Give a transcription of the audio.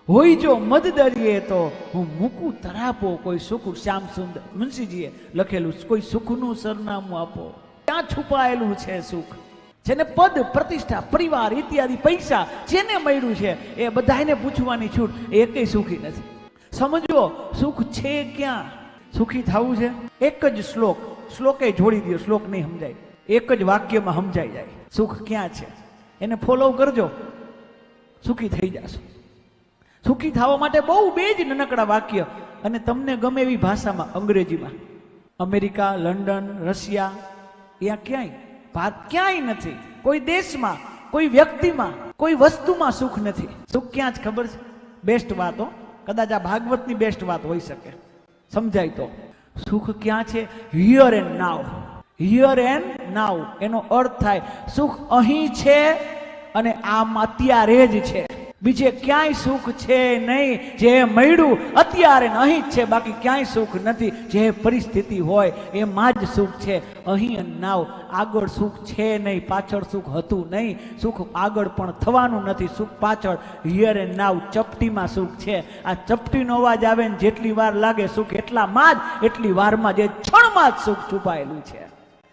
હોય જો મદ દરિયે તો હું મૂકું તરાપો કોઈ સુખ. શ્યામ સુંદર મુંશીજીએ લખેલું, કોઈ સુખનું સરનામું આપો. ક્યાં છુપાયેલું છે સુખ? જેને પદ, પ્રતિષ્ઠા, પરિવાર ઇત્યાદિ પૈસા જેને મળ્યું છે એ બધાને પૂછવાની છૂટ, એકેય સુખી નથી. સમજો સુખ છે ક્યાં? સુખી થવું છે? એક જ શ્લોકે જોડી દો, શ્લોક નહીં સમજાય, એક જ વાક્યમાં સમજાઈ જાય સુખ ક્યાં છે. એને ફોલો કરજો, સુખી થઈ જશો. સુખી થવા માટે બહુ બે જ નાનકડા વાક્ય, અને તમને ગમે એવી ભાષામાં, અંગ્રેજીમાં. અમેરિકા, લંડન, રશિયા, ત્યાં ક્યાંય નથી. કોઈ દેશમાં, કોઈ વ્યક્તિમાં, કોઈ વસ્તુમાં સુખ નથી. સુખ ક્યાં જ ખબર છે? બેસ્ટ વાતો, કદાચ આ ભાગવતની બેસ્ટ વાત હોઈ શકે, સમજાય તો. સુખ ક્યાં છે? Here and now. Here and now એનો અર્થ થાય સુખ અહીં છે અને આમ અત્યારે જ છે. બીજે ક્યાંય સુખ છે નહીં. જે મળ્યું અત્યારે અહીં જ છે, બાકી ક્યાંય સુખ નથી. જે પરિસ્થિતિ હોય એમાં જ સુખ છે. અહીં અને નાવ. આગળ સુખ છે નહીં, પાછળ સુખ હતું નહીં. સુખ આગળ પણ થવાનું નથી, સુખ પાછળ. હિયર એન્ડ નાવ, ચપટીમાં સુખ છે. આ ચપટીનો અવાજ આવે ને જેટલી વાર લાગે સુખ એટલી વારમાં જ એ ક્ષણમાં જ સુખ છુપાયેલું છે.